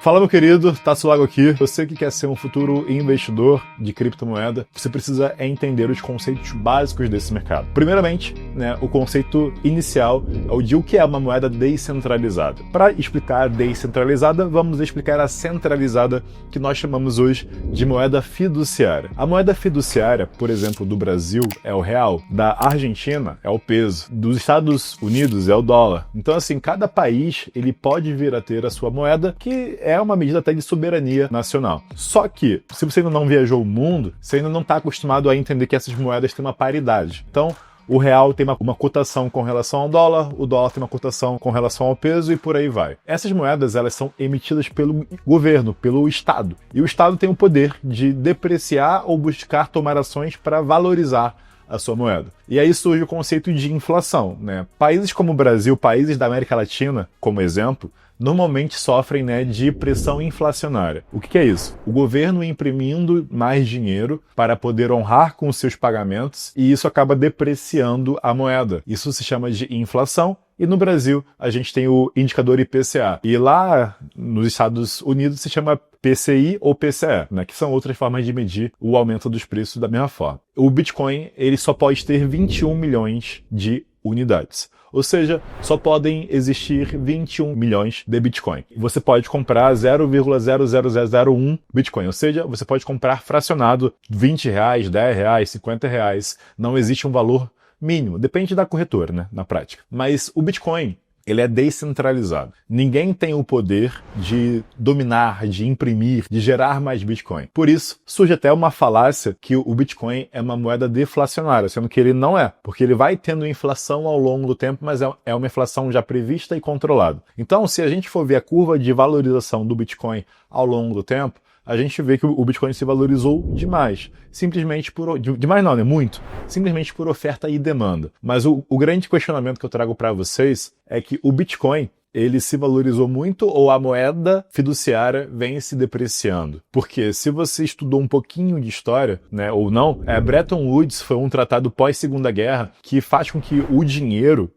Fala, meu querido, Tasso aqui. Você que quer ser um futuro investidor de criptomoeda, você precisa entender os conceitos básicos desse mercado. Primeiramente, o conceito inicial é o de o que é uma moeda descentralizada. Para explicar a descentralizada, vamos explicar a centralizada, que nós chamamos hoje de moeda fiduciária. A moeda fiduciária, por exemplo, do Brasil é o real, da Argentina é o peso, dos Estados Unidos é o dólar. Então, assim, cada país ele pode vir a ter a sua moeda, que é uma medida até de soberania nacional. Só que, se você ainda não viajou o mundo, você ainda não está acostumado a entender que essas moedas têm uma paridade. Então, o real tem uma cotação com relação ao dólar, o dólar tem uma cotação com relação ao peso e por aí vai. Essas moedas, elas são emitidas pelo governo, pelo Estado. E o Estado tem o poder de depreciar ou buscar tomar ações para valorizar a sua moeda. E aí surge o conceito de inflação, Países como o Brasil, países da América Latina, como exemplo, normalmente sofrem de pressão inflacionária. O que é isso? O governo imprimindo mais dinheiro para poder honrar com os seus pagamentos e isso acaba depreciando a moeda. Isso se chama de inflação. E no Brasil, a gente tem o indicador IPCA. E lá nos Estados Unidos se chama PCI ou PCE, que são outras formas de medir o aumento dos preços da mesma forma. O Bitcoin ele só pode ter 21 milhões de unidades. Ou seja, só podem existir 21 milhões de Bitcoin. Você pode comprar 0,00001 Bitcoin, ou seja, você pode comprar fracionado R$20, R$10, R$50. Não existe um valor mínimo, depende da corretora, na prática. Mas o Bitcoin, ele é descentralizado. Ninguém tem o poder de dominar, de imprimir, de gerar mais Bitcoin. Por isso, surge até uma falácia que o Bitcoin é uma moeda deflacionária, sendo que ele não é, porque ele vai tendo inflação ao longo do tempo, mas é uma inflação já prevista e controlada. Então, se a gente for ver a curva de valorização do Bitcoin ao longo do tempo, a gente vê que o Bitcoin se valorizou demais. Simplesmente por... Demais não, muito. Simplesmente por oferta e demanda. Mas o grande questionamento que eu trago para vocês é que o Bitcoin, ele se valorizou muito ou a moeda fiduciária vem se depreciando? Porque se você estudou um pouquinho de história, ou não, Bretton Woods foi um tratado pós-Segunda Guerra que faz com que o dinheiro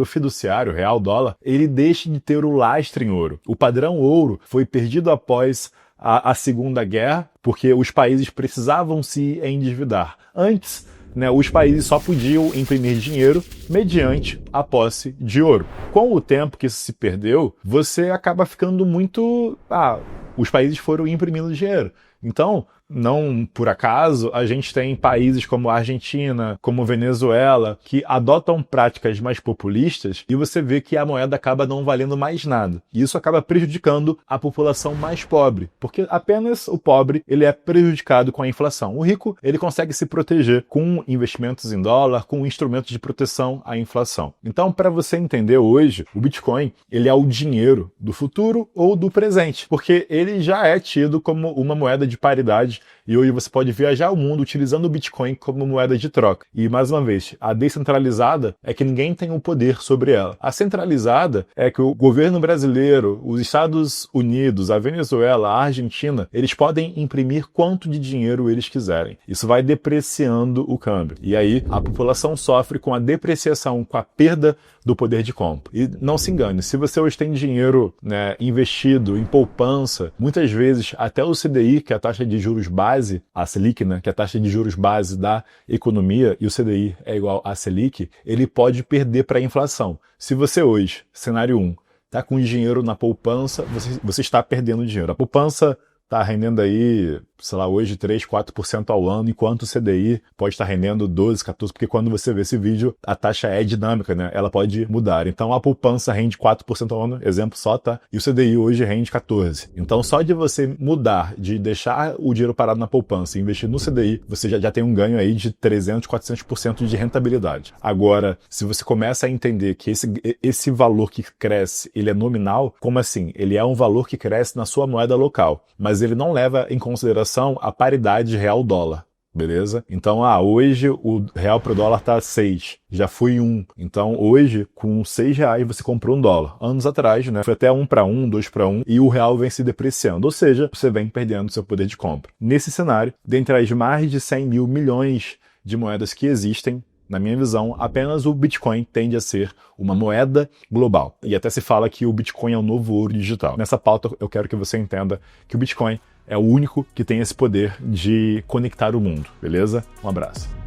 fiduciário, real, dólar, ele deixe de ter o lastro em ouro. O padrão ouro foi perdido após a Segunda Guerra, porque os países precisavam se endividar. Antes, os países só podiam imprimir dinheiro mediante a posse de ouro. Com o tempo que isso se perdeu, você acaba ficando muito... os países foram imprimindo dinheiro. Então, não por acaso, a gente tem países como a Argentina, como Venezuela, que adotam práticas mais populistas e você vê que a moeda acaba não valendo mais nada. E isso acaba prejudicando a população mais pobre, porque apenas o pobre ele é prejudicado com a inflação. O rico ele consegue se proteger com investimentos em dólar, com instrumentos de proteção à inflação. Então, para você entender hoje, o Bitcoin ele é o dinheiro do futuro ou do presente, porque ele já é tido como uma moeda de paridade. E hoje você pode viajar o mundo utilizando o Bitcoin como moeda de troca. E, mais uma vez, a descentralizada é que ninguém tem o poder sobre ela. A centralizada é que o governo brasileiro, os Estados Unidos, a Venezuela, a Argentina, eles podem imprimir quanto de dinheiro eles quiserem. Isso vai depreciando o câmbio. E aí a população sofre com a depreciação, com a perda do poder de compra. E não se engane, se você hoje tem dinheiro investido em poupança, muitas vezes até o CDI, que é a taxa de juros base, a Selic, que é a taxa de juros base da economia, e o CDI é igual a Selic, ele pode perder para a inflação. Se você hoje, cenário 1, está com dinheiro na poupança, você está perdendo dinheiro. A poupança está rendendo aí, hoje 3, 4% ao ano, enquanto o CDI pode estar rendendo 12, 14%, porque quando você vê esse vídeo, a taxa é dinâmica, ela pode mudar. Então a poupança rende 4% ao ano, exemplo só, tá? E o CDI hoje rende 14%. Então só de você mudar, de deixar o dinheiro parado na poupança e investir no CDI, você já tem um ganho aí de 300, 400% de rentabilidade. Agora, se você começa a entender que esse valor que cresce, ele é nominal, como assim? Ele é um valor que cresce na sua moeda local, mas ele não leva em consideração a paridade real-dólar, beleza? Então, hoje o real pro dólar tá 6, já foi 1. Então, hoje, com R$6 você comprou um dólar. Anos atrás, foi até 1 para 1, 2 para 1, e o real vem se depreciando, ou seja, você vem perdendo seu poder de compra. Nesse cenário, dentre as mais de 100 mil milhões de moedas que existem, na minha visão, apenas o Bitcoin tende a ser uma moeda global. E até se fala que o Bitcoin é o novo ouro digital. Nessa pauta, eu quero que você entenda que o Bitcoin é o único que tem esse poder de conectar o mundo, beleza? Um abraço.